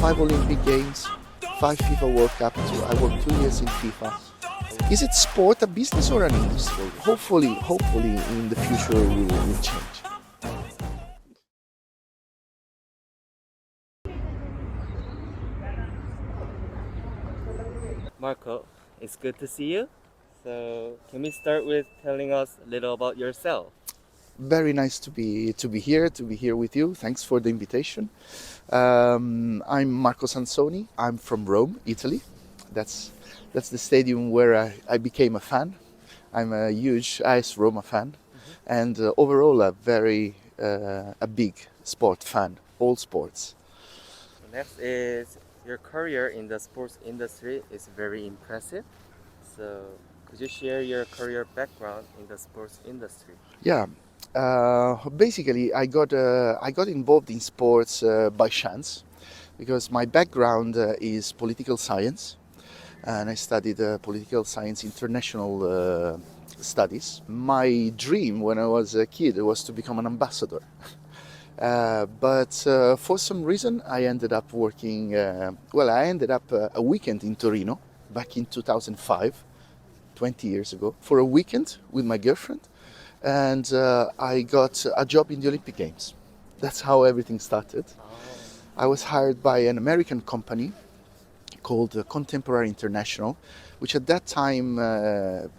5 Olympic Games, 5 FIFA World Cup. I worked 2 years in FIFA. Is it sport, a business, or an industry? Hopefully, in the future will change. Marco, it's good to see you. So, can we start with telling us a little about yourself? Very nice to be here with you. Thanks for the invitation. I'm Marco Sansoni. I'm from Rome, Italy. That's the stadium where I became a fan. I'm a huge AS Roma fan, and overall a big sport fan. All sports. Next is your career in the sports industry is very impressive. So, could you share your career background in the sports industry? Yeah. Basically, I got involved in sports by chance, because my background is political science, and I studied political science international studies. My dream when I was a kid was to become an ambassador. But for some reason, I ended up working. I ended up a weekend in Torino back in 2005, 20 years ago, for a weekend with my girlfriend. And I got a job in the Olympic Games. That's how everything started. I was hired by an American company called Contemporary International, which at that time,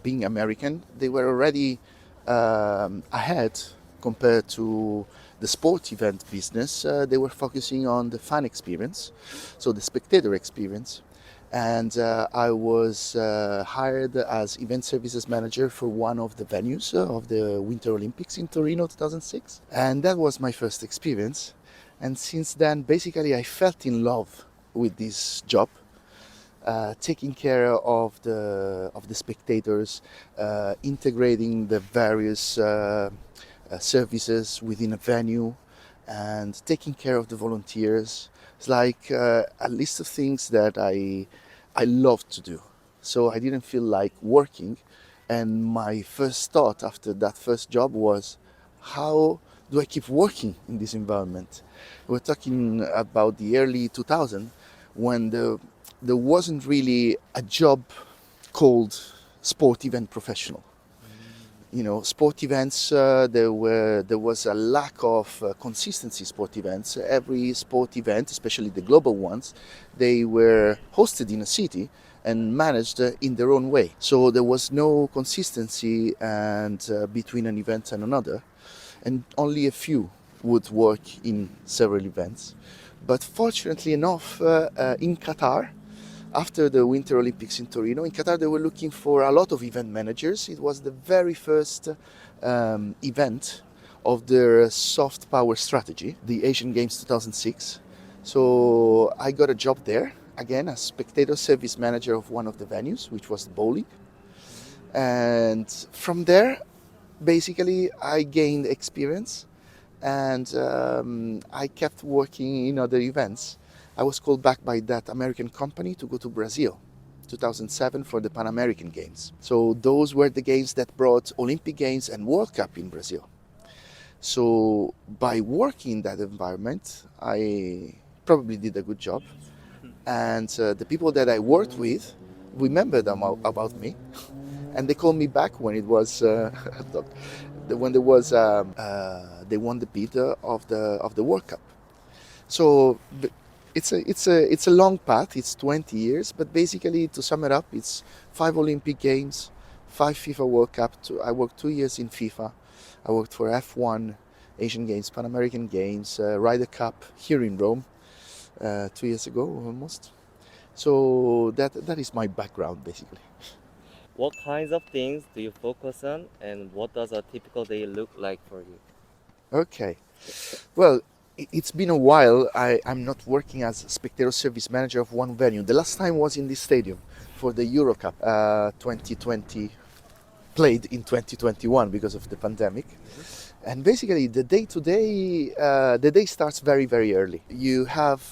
being American, they were already ahead compared to the sport event business. They were focusing on the fan experience, so the spectator experience. And I was hired as event services manager for one of the venues of the Winter Olympics in Torino 2006. And that was my first experience. And since then, basically, I felt in love with this job, taking care of the spectators, integrating the various services within a venue, and taking care of the volunteers. It's like a list of things that I love to do. So I didn't feel like working. And my first thought after that first job was, how do I keep working in this environment? We're talking about the early 2000s, when there wasn't really a job called sport event professional. You know, sport events, there was a lack of consistency sport events. Every sport event, especially the global ones, they were hosted in a city and managed in their own way. So there was no consistency between an event and another, and only a few would work in several events. But fortunately enough, in Qatar, after the Winter Olympics in Torino, in Qatar, they were looking for a lot of event managers. It was the very first event of their soft power strategy, the Asian Games 2006. So I got a job there, again, as spectator service manager of one of the venues, which was the bowling. And from there, basically, I gained experience, and I kept working in other events. I was called back by that American company to go to Brazil, 2007, for the Pan American Games. So those were the games that brought Olympic Games and World Cup in Brazil. So by working in that environment, I probably did a good job. And the people that I worked with remembered about me, and they called me back when it was when there was they won the bid of the World Cup. So it's a long path. It's 20 years, but basically, to sum it up, it's 5 Olympic Games, 5 FIFA World Cup. I worked 2 years in FIFA. I worked for F1, Asian Games, Pan American Games, Ryder Cup here in Rome 2 years ago almost. So that is my background basically. What kinds of things do you focus on, and what does a typical day look like for you? Okay, well, it's been a while. I'm not working as spectator service manager of one venue. The last time was in this stadium for the Euro Cup 2020, played in 2021 because of the pandemic. And basically the day starts very, very early. You have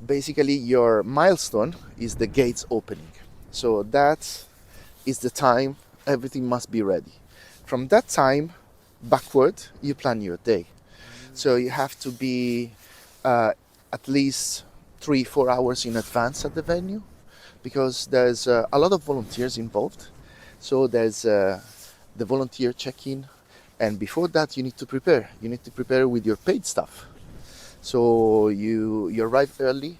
basically your milestone is the gates opening. So that is the time everything must be ready. From that time backward, you plan your day. So you have to be at least 3-4 hours in advance at the venue, because there's a lot of volunteers involved. So there's the volunteer check-in, and before that you need to prepare. You need to prepare with your paid stuff. So you arrive early.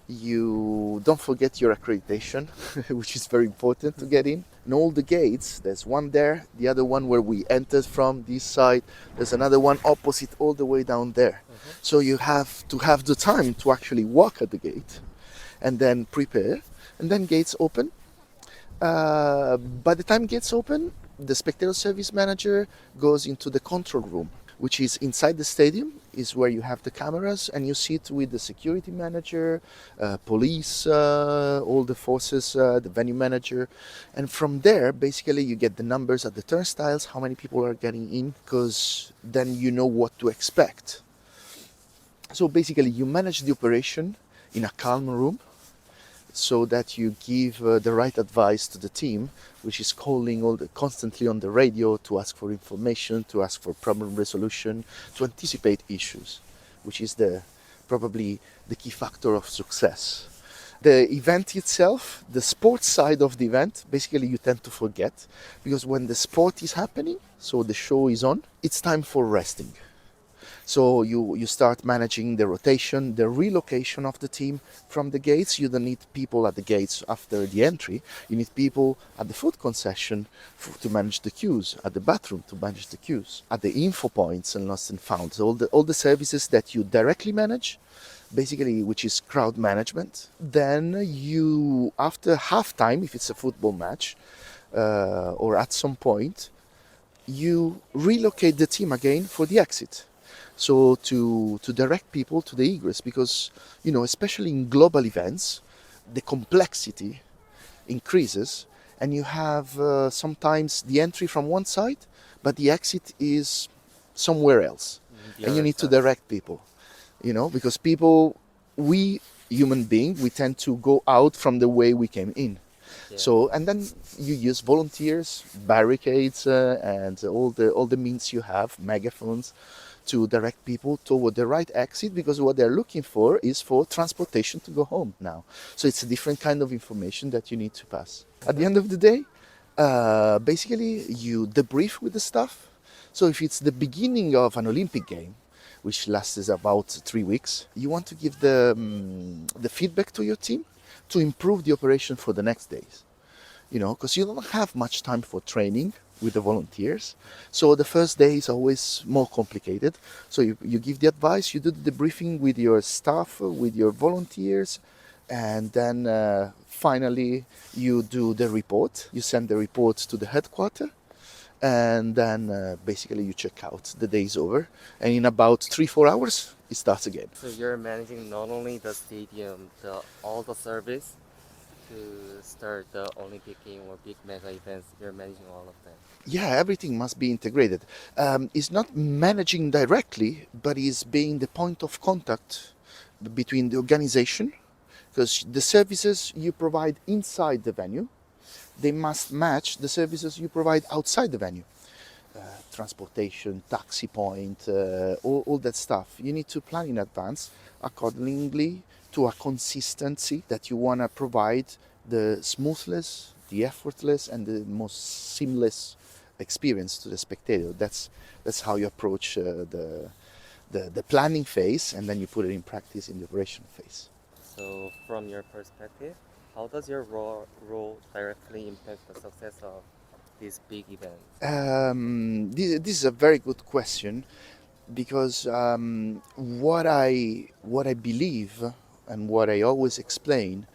You don't forget your accreditation, which is very important to get in. And all the gates, there's one there, the other one where we entered from this side, there's another one opposite all the way down there. So you have to have the time to actually walk at the gate and then prepare, and then gates open. By the time gates open, the Spectator Service Manager goes into the control room, which is inside the stadium, is where you have the cameras, and you sit with the security manager, police, all the forces, the venue manager. And from there, basically, you get the numbers at the turnstiles, how many people are getting in, because then you know what to expect. So basically, you manage the operation in a calm room, so that you give the right advice to the team, which is calling constantly on the radio to ask for information, to ask for problem resolution, to anticipate issues, which is probably the key factor of success. The event itself, the sports side of the event, basically you tend to forget, because when the sport is happening, so the show is on, it's time for resting. So you start managing the rotation, the relocation of the team from the gates. You don't need people at the gates after the entry. You need people at the food concession to manage the queues, at the bathroom to manage the queues, at the info points and lost and found. So all the services that you directly manage, basically, which is crowd management. Then you, after halftime, if it's a football match, or at some point, you relocate the team again for the exit. So to direct people to the egress, because, especially in global events, the complexity increases, and you have sometimes the entry from one side, but the exit is somewhere else. And you need to direct people, because we human beings, we tend to go out from the way we came in. Yeah. So, and then you use volunteers, barricades, and all the means you have, megaphones, to direct people toward the right exit, because what they're looking for is for transportation to go home now. So it's a different kind of information that you need to pass. At the end of the day, basically you debrief with the staff. So if it's the beginning of an Olympic game, which lasts about 3 weeks, you want to give the feedback to your team to improve the operation for the next days. Because you don't have much time for training with the volunteers. So the first day is always more complicated. So you give the advice, you do the debriefing with your staff, with your volunteers, and then finally you do the report. You send the report to the headquarters, and then basically you check out. The day is over, and in about 3-4 hours it starts again. So you're managing not only the stadium, all the service to start the Olympic game or big mega events. You're managing all of them. Yeah, everything must be integrated. It's not managing directly, but is being the point of contact between the organization, because the services you provide inside the venue, they must match the services you provide outside the venue. Transportation, taxi point, all that stuff. You need to plan in advance accordingly to a consistency that you want to provide the smoothness, the effortless, and the most seamless experience to the spectator. That's how you approach the planning phase, and then you put it in practice in the operation phase. So from your perspective, how does your role directly impact the success of these big events? This is a very good question, because what I believe and what I always explain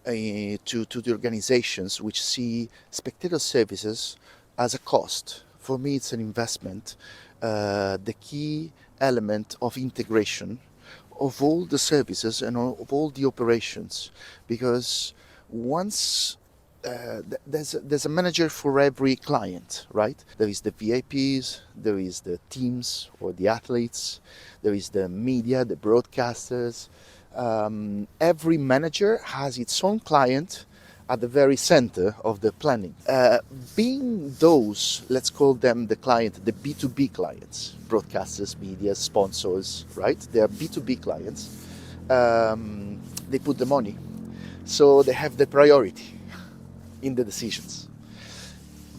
to the organizations which see spectator services as a cost, for me it's an investment, the key element of integration of all the services and of all the operations, because once there's a manager for every client, right? There is the VIPs, there is the teams or the athletes, there is the media, the broadcasters. Every manager has its own client at the very center of the planning. Being those, let's call them the client, the B2B clients, broadcasters, media, sponsors, right? They are B2B clients. they put the money. So they have the priority in the decisions.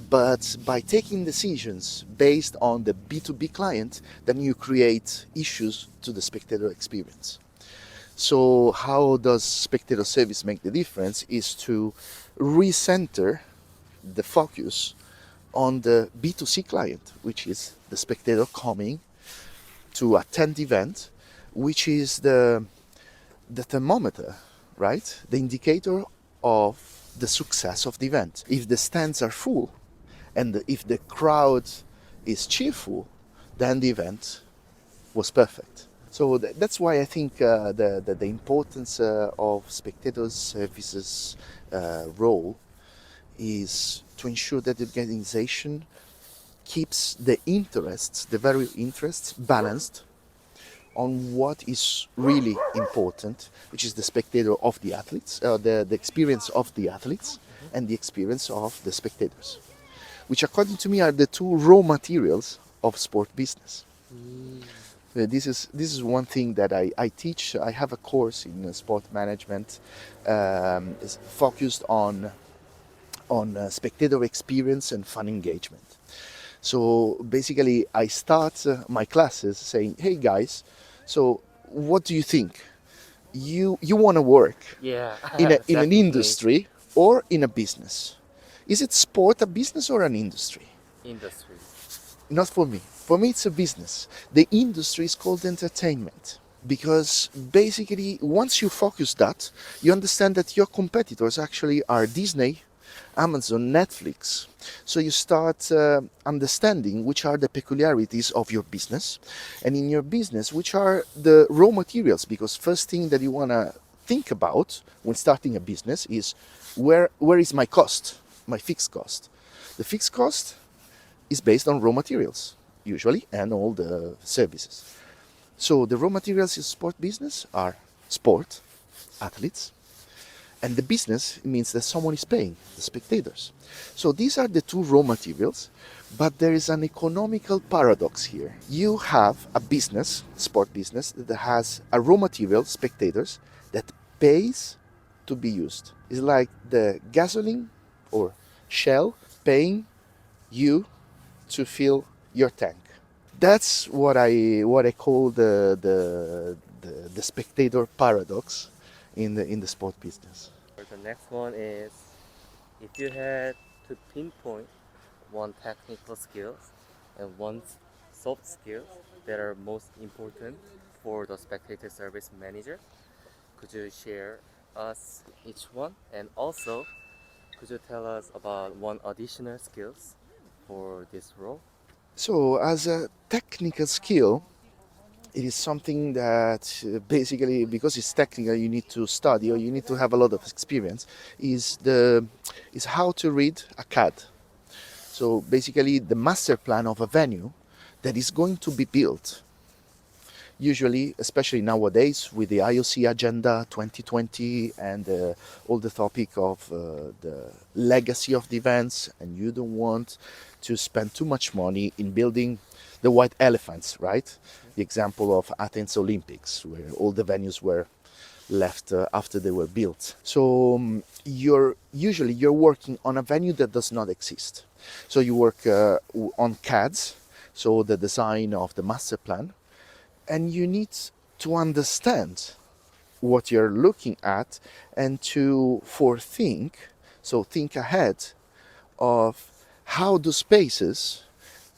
But by taking decisions based on the B2B client, then you create issues to the spectator experience. So how does spectator service make the difference is to recenter the focus on the B2C client, which is the spectator coming to attend the event, which is the thermometer, right? The indicator of the success of the event. If the stands are full and if the crowd is cheerful, then the event was perfect. So that's why I think the importance of spectator services role is to ensure that the organization keeps the interests, the various interests, balanced on what is really important, which is the spectator of the athletes, the experience of the athletes, and the experience of the spectators, which according to me are the two raw materials of sport business. This is one thing that I teach. I have a course in sport management is focused on spectator experience and fan engagement. So basically, I start my classes saying, "Hey guys, so what do you think? You want to work Yeah. in an Definitely. industry or in a business? Is it sport a business or an industry? Industry. Not for me. For me, it's a business. The industry is called entertainment because basically, once you focus that, you understand that your competitors actually are Disney, Amazon, Netflix. So you start understanding which are the peculiarities of your business, and in your business, which are the raw materials. Because first thing that you want to think about when starting a business is where is my cost, my fixed cost. The fixed cost is based on raw materials, usually, and all the services. So the raw materials in sport business are sport, athletes, and the business means that someone is paying, the spectators. So these are the two raw materials, but there is an economical paradox here. You have a business, sport business, that has a raw material, spectators, that pays to be used. It's like the gasoline or Shell paying you to fill your tank. That's what I call the spectator paradox in the sport business. The next one is, if you had to pinpoint one technical skills and one soft skills that are most important for the spectator service manager, could you share us each one? And also, could you tell us about one additional skills for this role? So as a technical skill, it is something that basically, because it's technical, you need to study or you need to have a lot of experience, is how to read a CAD. So basically the master plan of a venue that is going to be built. Usually, especially nowadays with the IOC Agenda 2020 and all the topic of the legacy of the events, and you don't want to spend too much money in building the white elephants, right? The example of Athens Olympics, where all the venues were left after they were built. So you're working on a venue that does not exist. So you work on CADs, so the design of the master plan, and you need to understand what you're looking at and to forethink, so think ahead of how the spaces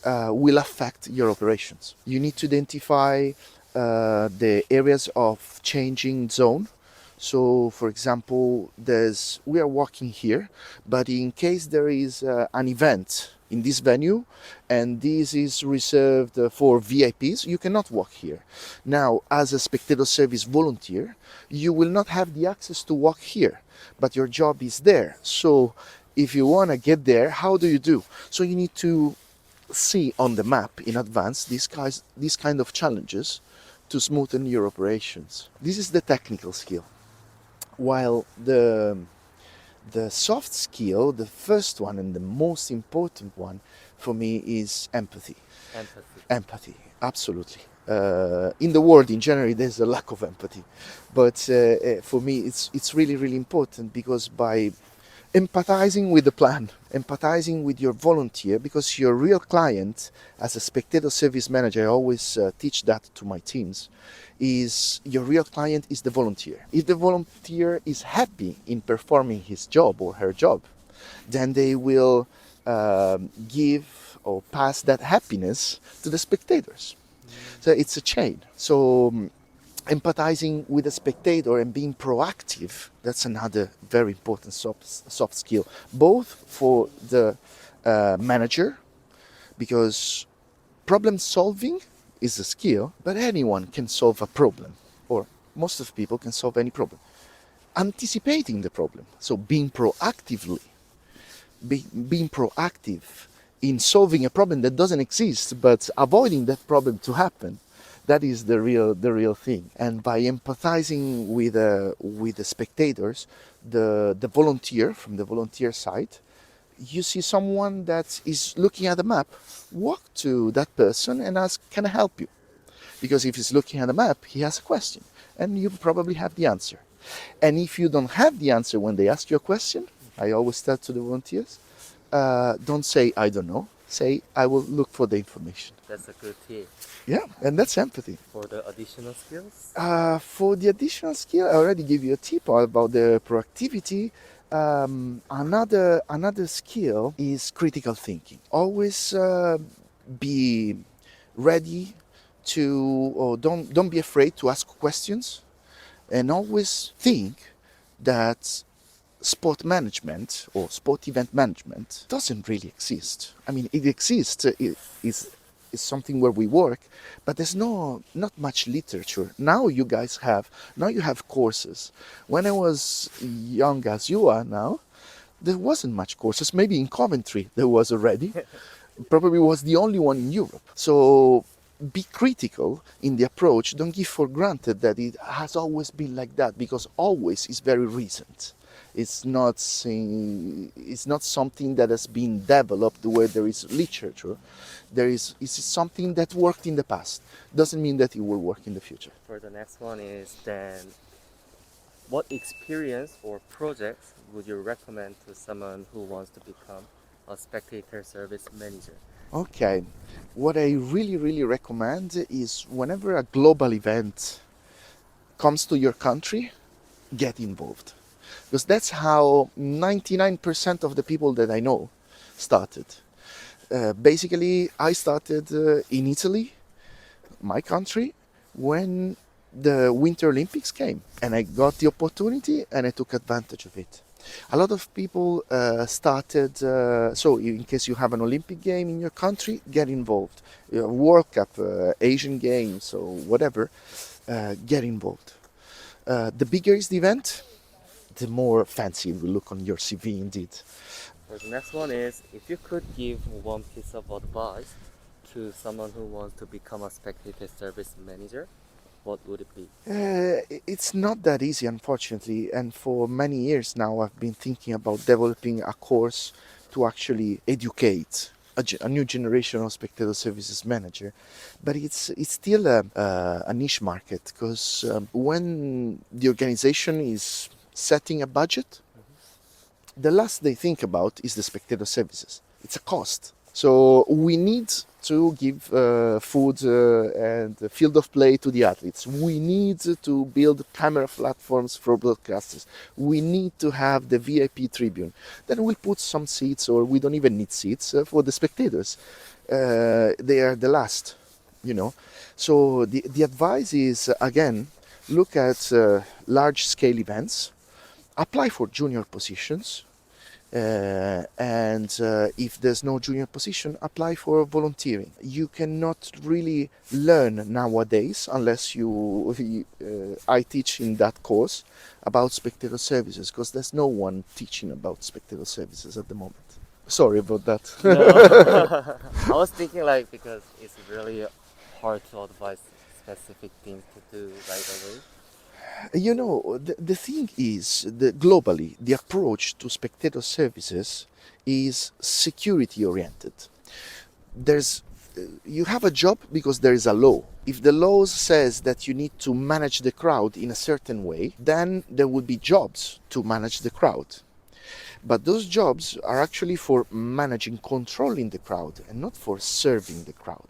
will affect your operations. You need to identify the areas of changing zone. So, for example, we are walking here, but in case there is an event in this venue and this is reserved for VIPs, you cannot walk here. Now, as a spectator service volunteer, you will not have the access to walk here, but your job is there. So, if you want to get there, how do you do? So you need to see on the map in advance these kind of challenges to smoothen your operations. This is the technical skill. While the soft skill, the first one and the most important one for me is empathy. Empathy. Empathy, absolutely. In the world in general, there's a lack of empathy, but for me, it's really really important, because by empathizing with the plan, empathizing with your volunteer, because your real client, as a spectator service manager, I always teach that to my teams, is your real client is the volunteer. If the volunteer is happy in performing his job or her job, then they will give or pass that happiness to the spectators. So it's a chain. So empathizing with the spectator and being proactive, that's another very important soft skill, both for the manager, because problem solving is a skill, but anyone can solve a problem, or most of people can solve any problem. Anticipating the problem, so being proactive in solving a problem that doesn't exist, but avoiding that problem to happen, that is the real thing. And by empathizing with the spectators, the volunteer, from the volunteer side, you see someone that is looking at the map, walk to that person and ask, can I help you? Because if he's looking at the map, he has a question, and you probably have the answer. And if you don't have the answer when they ask you a question, I always tell to the volunteers, don't say, I don't know. Say, I will look for the information. That's a good tip. Yeah, and that's empathy. For the additional skills? For the additional skill, I already gave you a tip about the proactivity. Another skill is critical thinking. Always be ready to, or don't be afraid to ask questions, and always think that sport management or sport event management doesn't really exist. I mean, it exists. It is something where we work, but there's not much literature. Now you have courses. When I was young as you are now, there wasn't much courses. Maybe in Coventry there was already. Probably was the only one in Europe. So be critical in the approach. Don't give for granted that it has always been like that, because always is very recent. It's not something that has been developed where there is literature. It's something that worked in the past. Doesn't mean that it will work in the future. For the next one is then, what experience or projects would you recommend to someone who wants to become a spectator service manager? Okay, what I really, really recommend is whenever a global event comes to your country, get involved. Because that's how 99% of the people that I know started. Basically, I started in Italy, my country, when the Winter Olympics came. And I got the opportunity and I took advantage of it. A lot of people started, so in case you have an Olympic game in your country, get involved. World Cup, Asian Games, or whatever, get involved. The bigger is the event, the more fancy it will look on your CV indeed. For the next one is, if you could give one piece of advice to someone who wants to become a spectator service manager, what would it be? It's not that easy, unfortunately, and for many years now I've been thinking about developing a course to actually educate a new generation of spectator services manager, but it's still a niche market, because when the organization is setting a budget, the last they think about is the spectator services. It's a cost. So we need to give food and field of play to the athletes. We need to build camera platforms for broadcasters. We need to have the VIP tribune. Then we'll put some seats, or we don't even need seats for the spectators. They are the last, So the advice is, again, look at large-scale events, apply for junior positions, and if there's no junior position, apply for volunteering. You cannot really learn nowadays unless I teach in that course about spectator services, because there's no one teaching about spectator services at the moment. Sorry about that. No. I was thinking because it's really hard to advise specific things to do right away. The thing is that globally, the approach to spectator services is security oriented. There's you have a job because there is a law. If the law says that you need to manage the crowd in a certain way, then there would be jobs to manage the crowd. But those jobs are actually for managing, controlling the crowd, and not for serving the crowd,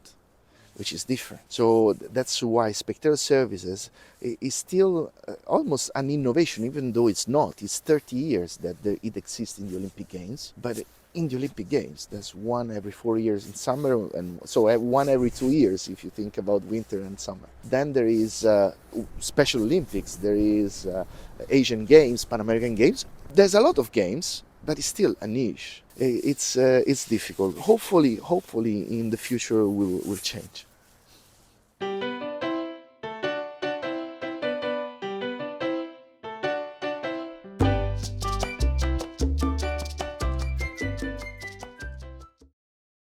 which is different. So that's why Spectator Services is still almost an innovation, even though it's not. It's 30 years that it exists in the Olympic Games, but in the Olympic Games, there's one every 4 years in summer, and so one every 2 years if you think about winter and summer. Then there is Special Olympics, there is Asian Games, Pan American Games. There's a lot of games, but it's still a niche. It's difficult. Hopefully in the future will change.